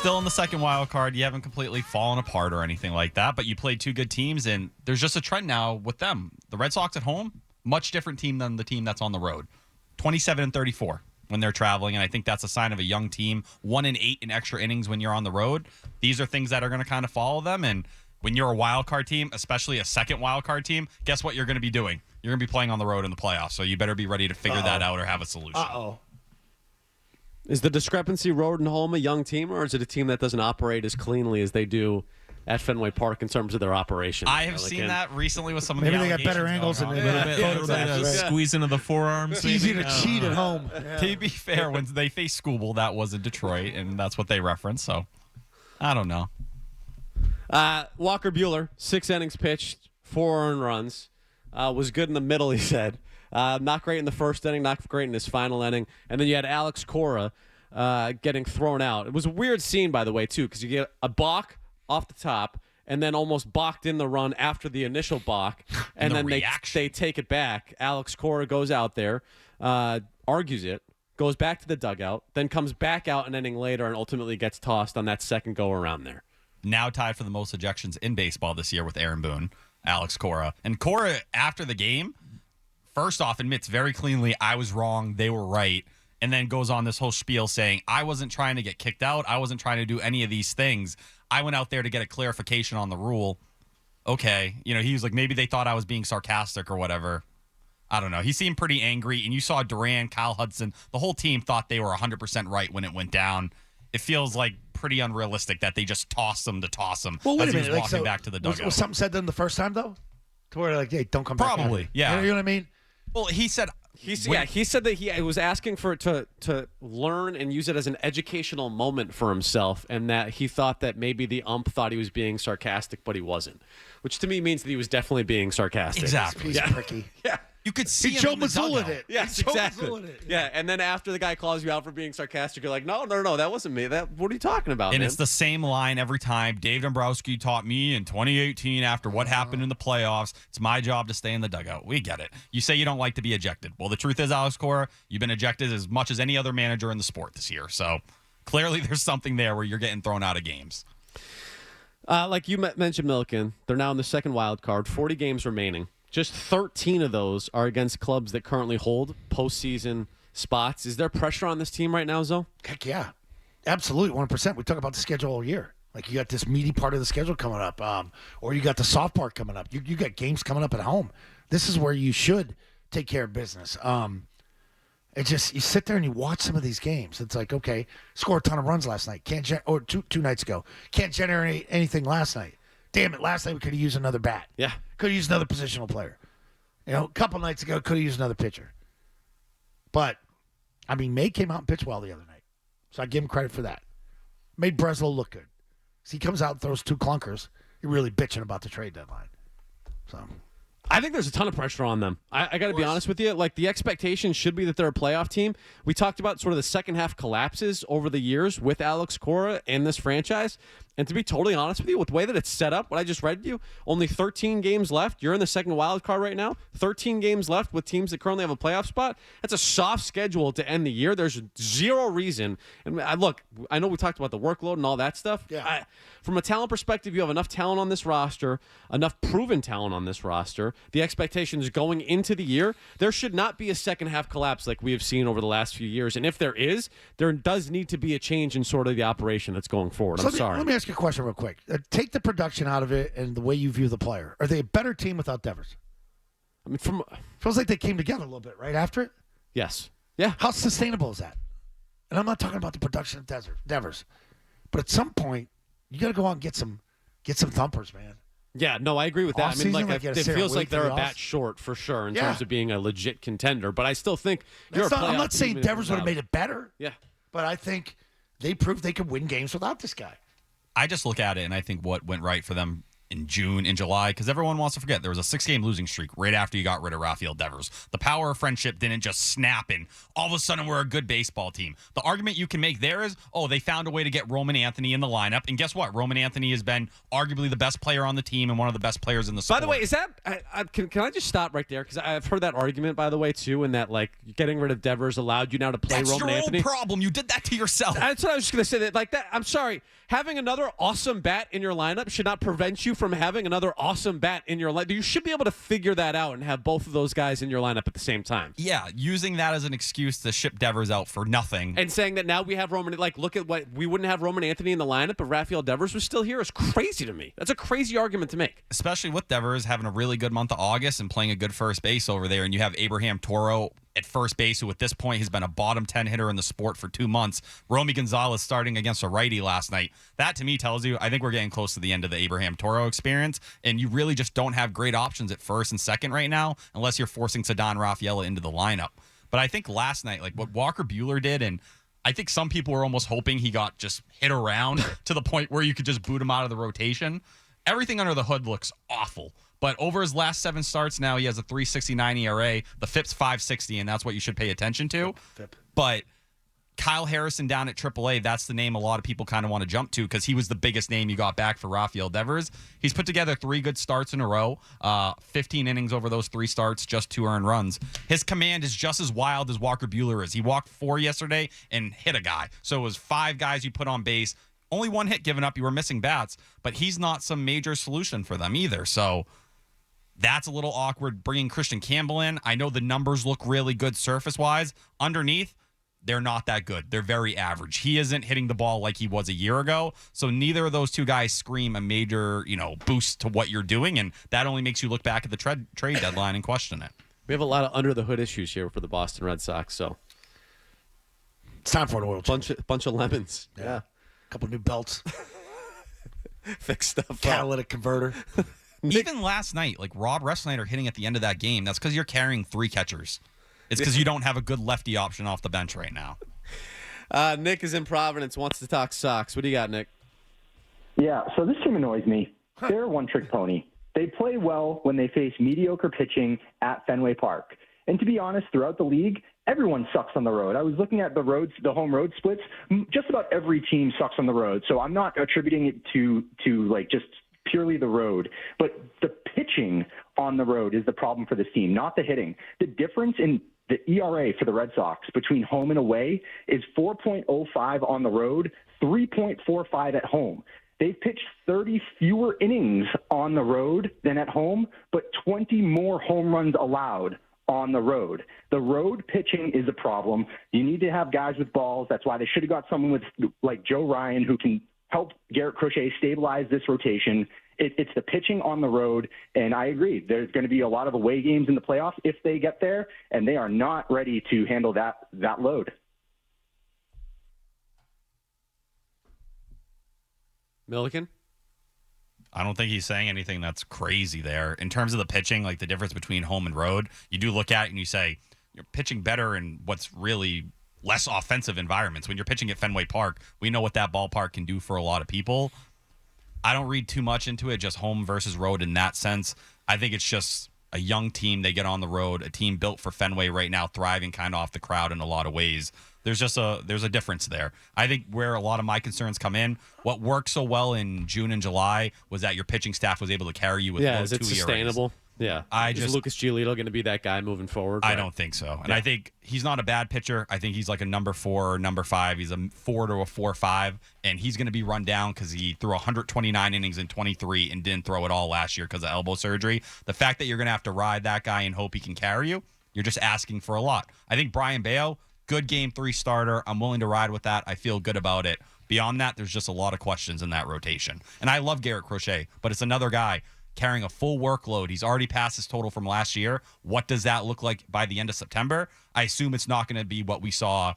still in the second wild card. You haven't completely fallen apart or anything like that, but you played two good teams, and there's just a trend now with them. The Red Sox at home, much different team than the team that's on the road. 27-34 when they're traveling, and I think that's a sign of a young team. 1-8 in extra innings when you're on the road. These are things that are going to kind of follow them, and when you're a wild card team, especially a second wild card team, guess what you're going to be doing? You're going to be playing on the road in the playoffs, so you better be ready to figure that out or have a solution. Is the discrepancy road and home a young team, or is it a team that doesn't operate as cleanly as they do at Fenway Park in terms of their operation? I have seen that recently with some of Maybe the they got better angles and squeeze into the forearms. It's easy to cheat at home. Yeah. To be fair, when they faced Scooball, that was in Detroit, and that's what they referenced. So, I don't know. Walker Buehler, 6 innings pitched, 4 earned runs. Was good in the middle, he said. Not great in the first inning, not great in his final inning. And then you had Alex Cora getting thrown out. It was a weird scene, by the way, too, because you get a balk off the top and then almost balked in the run after the initial balk. And then they take it back. Alex Cora goes out there, argues it, goes back to the dugout, then comes back out an inning later and ultimately gets tossed on that second go-around there. Now tied for the most ejections in baseball this year with Aaron Boone, Alex Cora. And Cora, after the game, first off, admits very cleanly, I was wrong, they were right, and then goes on this whole spiel saying, I wasn't trying to get kicked out, I wasn't trying to do any of these things. I went out there to get a clarification on the rule. Okay. He was like, maybe they thought I was being sarcastic or whatever. I don't know. He seemed pretty angry, and you saw Duran, Kyle Hudson, the whole team thought they were 100% right when it went down. It feels like pretty unrealistic that they just tossed him to toss him as he was walking back to the dugout. Was something said to him the first time, though? To where, hey, don't come back. Probably, yeah. You know what I mean? Well, he said... He said that he was asking for it to learn and use it as an educational moment for himself, and that he thought that maybe the ump thought he was being sarcastic, but he wasn't, which to me means that he was definitely being sarcastic. Exactly. He's pricky. Yeah. You could see him Joe in the dugout. Mazzulla'd it. Yes, exactly. Yeah, and then after the guy calls you out for being sarcastic, you're like, no, that wasn't me. What are you talking about, And man? it's the same line every time. Dave Dombrowski taught me in 2018 after what happened in the playoffs. It's my job to stay in the dugout. We get it. You say you don't like to be ejected. Well, the truth is, Alex Cora, you've been ejected as much as any other manager in the sport this year. So clearly there's something there where you're getting thrown out of games. Like you mentioned, Milliken, they're now in the second wild card, 40 games remaining. Just 13 of those are against clubs that currently hold postseason spots. Is there pressure on this team right now, Zo? Heck yeah. Absolutely, 100%. We talk about the schedule all year. Like, you got this meaty part of the schedule coming up, or you got the soft part coming up. You got games coming up at home. This is where you should take care of business. It's just, you sit there and you watch some of these games. It's like, okay, score a ton of runs last night. Or two nights ago. Can't generate anything last night. Damn it, last night we could have used another bat. Yeah. Could have used another positional player. A couple nights ago, could have used another pitcher. But, May came out and pitched well the other night. So I give him credit for that. Made Breslow look good. So he comes out and throws 2 clunkers. You're really bitching about the trade deadline. So I think there's a ton of pressure on them. I got to be honest with you. Like, the expectation should be that they're a playoff team. We talked about sort of the second half collapses over the years with Alex Cora and this franchise. And to be totally honest with you, with the way that it's set up, what I just read to you, only 13 games left. You're in the second wild card right now. 13 games left with teams that currently have a playoff spot. That's a soft schedule to end the year. There's zero reason. And look, I know we talked about the workload and all that stuff. Yeah. From a talent perspective, you have enough talent on this roster, enough proven talent on this roster. The expectations going into the year, there should not be a second half collapse like we have seen over the last few years. And if there is, there does need to be a change in sort of the operation that's going forward. I'm sorry. Let me ask you a question real quick. Take the production out of it and the way you view the player. Are they a better team without Devers? Feels like they came together a little bit right after it. Yes. Yeah. How sustainable is that? And I'm not talking about the production of Devers, but at some point you got to go out and get some thumpers, man. Yeah, no, I agree with that. It feels like they're a bat off. short for sure in terms of being a legit contender. But I still think I'm not saying Devers would have made it better. Yeah, but I think they proved they could win games without this guy. I just look at it and I think what went right for them in June, in July, because everyone wants to forget there was a 6-game losing streak right after you got rid of Rafael Devers. The power of friendship didn't just snap and all of a sudden we're a good baseball team. The argument you can make there is, they found a way to get Roman Anthony in the lineup. And guess what? Roman Anthony has been arguably the best player on the team and one of the best players in the sport. By the way, is that can I just stop right there? Because I've heard that argument, by the way, too, in that like getting rid of Devers allowed you now to play That's Roman your Anthony. own problem. You did that to yourself. That's what I was just going to say. That like that. I'm sorry. Having another awesome bat in your lineup should not prevent you from having another awesome bat in your lineup. You should be able to figure that out and have both of those guys in your lineup at the same time. Yeah, using that as an excuse to ship Devers out for nothing. And saying that now we have Roman, like, look at what we wouldn't have Roman Anthony in the lineup if Rafael Devers was still here is crazy to me. That's a crazy argument to make. Especially with Devers having a really good month of August and playing a good first base over there, and you have Abraham Toro at first base, who at this point has been a bottom 10 hitter in the sport for 2 months. Romy Gonzalez starting against a righty last night. That to me tells you, I think we're getting close to the end of the Abraham Toro experience, and you really just don't have great options at first and second right now, unless you're forcing Ceddanne Rafaela into the lineup. But I think last night, like what Walker Buehler did, and I think some people were almost hoping he got just hit around to the point where you could just boot him out of the rotation. Everything under the hood looks awful. But over his last 7 starts now, he has a 3.69 ERA. The FIP's 5.60, and that's what you should pay attention to. But Kyle Harrison down at AAA, that's the name a lot of people kind of want to jump to because he was the biggest name you got back for Rafael Devers. He's put together 3 good starts in a row, 15 innings over those 3 starts, just 2 earned runs. His command is just as wild as Walker Buehler is. He walked 4 yesterday and hit a guy. So it was 5 guys you put on base. Only 1 hit given up. You were missing bats, but he's not some major solution for them either. So that's a little awkward bringing Christian Campbell in. I know the numbers look really good surface-wise. Underneath, they're not that good. They're very average. He isn't hitting the ball like he was a year ago. So neither of those 2 guys scream a major, boost to what you're doing, and that only makes you look back at the trade deadline and question it. We have a lot of under-the-hood issues here for the Boston Red Sox, so It's time for an oil change. bunch of lemons. Yeah. A couple new belts. Fix stuff up. Catalytic converter. Even last night, like Rob Ressnider hitting at the end of that game, that's because you're carrying 3 catchers. It's because you don't have a good lefty option off the bench right now. Nick is in Providence, wants to talk Sox. What do you got, Nick? Yeah, so this team annoys me. They're a one-trick pony. They play well when they face mediocre pitching at Fenway Park. And to be honest, throughout the league, everyone sucks on the road. I was looking at the home road splits. Just about every team sucks on the road. So I'm not attributing it to like just purely the road, but the pitching on the road is the problem for this team, not the hitting. The difference in the ERA for the Red Sox between home and away is 4.05 on the road, 3.45 at home. They've pitched 30 fewer innings on the road than at home, but 20 more home runs allowed on the road. The road pitching is a problem. You need to have guys with balls. That's why they should have got someone with like Joe Ryan who can help Garrett Crochet stabilize this rotation. It's the pitching on the road, and I agree. There's going to be a lot of away games in the playoffs if they get there, and they are not ready to handle that load. Milliken? I don't think he's saying anything that's crazy there. In terms of the pitching, like the difference between home and road, you do look at it and you say, you're pitching better in what's really less offensive environments. When you're pitching at Fenway Park, we know what that ballpark can do for a lot of people. I don't read too much into it, just home versus road in that sense. I think it's just a young team. They get on the road, a team built for Fenway right now, thriving kind of off the crowd in a lot of ways. There's a difference there. I think where a lot of my concerns come in, what worked so well in June and July was that your pitching staff was able to carry you with low is it 2 ERAs. sustainable? Yeah. Is Lucas Giolito going to be that guy moving forward? I don't think so. And I think he's not a bad pitcher. I think he's like a number 4 or number 5. He's a 4 to a 4.5, and he's going to be run down because he threw 129 innings in 23 and didn't throw it all last year because of elbow surgery. The fact that you're going to have to ride that guy and hope he can carry you, you're just asking for a lot. I think Brian Bayo, good game 3 starter. I'm willing to ride with that. I feel good about it. Beyond that, there's just a lot of questions in that rotation. And I love Garrett Crochet, but it's another guy carrying a full workload. He's already passed his total from last year. What does that look like by the end of September? I assume it's not going to be what we saw,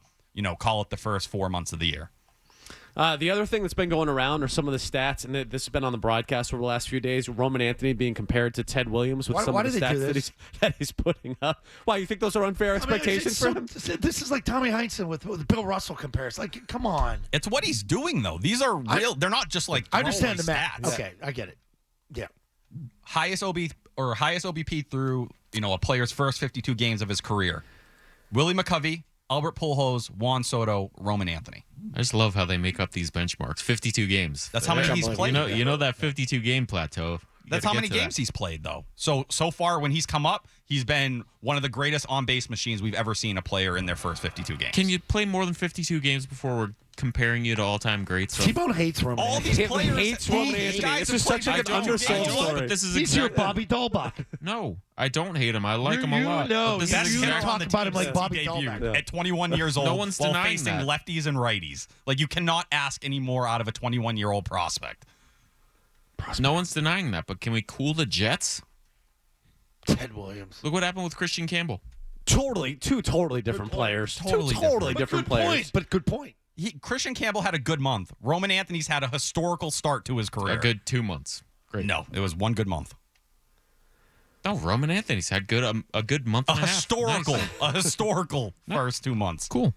call it the first 4 months of the year. The other thing that's been going around are some of the stats, and this has been on the broadcast over the last few days. Roman Anthony being compared to Ted Williams with some of the stats that he's putting up. Why, you think those are unfair expectations for him? This is like Tommy Heinsohn with Bill Russell comparison. Like, come on. It's what he's doing, though. These are real. They're not just like I understand the stats. math. Okay, I get it. Yeah. Highest OBP through a player's first 52 games of his career. Willie McCovey, Albert Pujols, Juan Soto, Roman Anthony. I just love how they make up these benchmarks. 52 games. That's how many he's played. You know that 52 game plateau. That's how many games he's played, though. So far, when he's come up, he's been one of the greatest on-base machines we've ever seen a player in their first 52 games. Can you play more than 52 games before we're comparing you to all-time greats? So T-Bone hates Roman all Anthony. these players hates Roman Anthony. This is such an undersold story. But this is He's your Bobby Dahlbach. No, I don't hate him. I like him a lot. know. But this Best is You hitter don't on talk the about him team like since he Bobby debuted Dahlbach. at 21 years old. No one's while denying facing that. lefties and righties. Like, you cannot ask any more out of a 21-year-old prospect. No one's denying that, but can we cool the Jets? Ted Williams. Look what happened with Christian Campbell. Two totally different players. Totally Totally different. different Good players. point, but good point. Christian Campbell had a good month. Roman Anthony's had a historical start to his career. A good 2 months. Great. No, it was one good month. No, Roman Anthony's had a good month A and a half. historical, Nice. a historical first 2 months. Cool.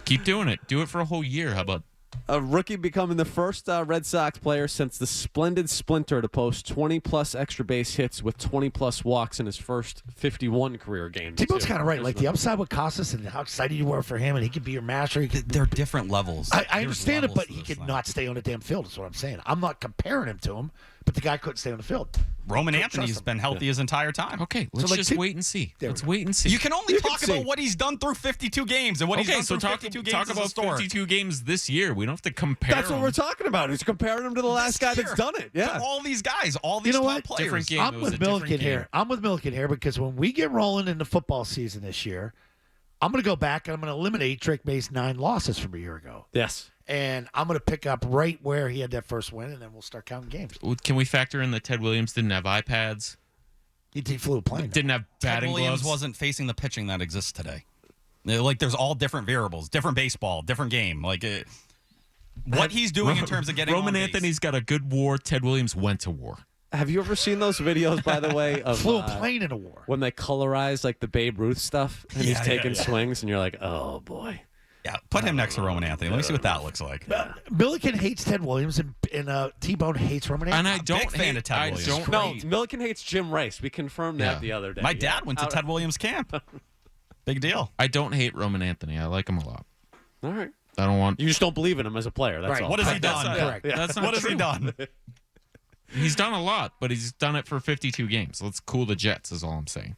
Keep doing it. Do it for a whole year. How about A rookie becoming the first Red Sox player since the splendid Splinter to post 20-plus extra base hits with 20-plus walks in his first 51 career games. T-Bone's kind of right. Like, the upside with Costas and how excited you were for him, and he could be your master. He could, They're different levels. I There's understand it, levels but to he this could thing. not stay on the damn field, is what I'm saying. I'm not comparing him to him, but the guy couldn't stay on the field. Roman Couldn't Anthony's trust him. been healthy his entire time. okay? Let's like, just wait and see. There Let's we go. wait and see. You can only You talk can about see. what he's done through 52 games, and what he's okay, done so through talk 52 games talk is about historic. 52 games this year. We don't have to compare. That's what them. we're talking about. He's comparing him to the last guy This that's year. done it. Yeah. To all these guys, all these know top what? players. Different game. I'm It was with a different Milliken here. game. I'm with Milliken here because when we get rolling in the football season this year, I'm going to go back and I'm going to eliminate Drake May's 9 losses from a year ago. Yes. And I'm going to pick up right where he had that first win, and then we'll start counting games. Can we factor in that Ted Williams didn't have iPads, He flew a plane. didn't have Ted batting Williams gloves? wasn't facing the pitching that exists today. Like, there's all different variables, different baseball, different game. Like, what he's doing in terms of getting Roman on base. Anthony's got a good WAR. Ted Williams went to war. Have you ever seen those videos, by the way, of Flew a plane in a war. when they colorize like the Babe Ruth stuff and he's Yeah, taking yeah. swings and you're like, oh boy. Yeah, put him next to Roman Anthony. Let me see what that looks like. Milliken hates Ted Williams, and T-Bone hates Roman And Anthony. I don't big fan hate, of Ted I Williams. don't No, hate- Milliken hates Jim Rice. We confirmed that Yeah. the other day. My dad went to Out- Ted Williams' camp. Big deal. I don't hate Roman Anthony. I like him a lot. All right. I don't want. You just don't believe in him as a player. That's Right. all. What has he That's done? not- Correct. That's not What has he true. done? He's done a lot, but he's done it for 52 games. Let's cool the Jets, is all I'm saying.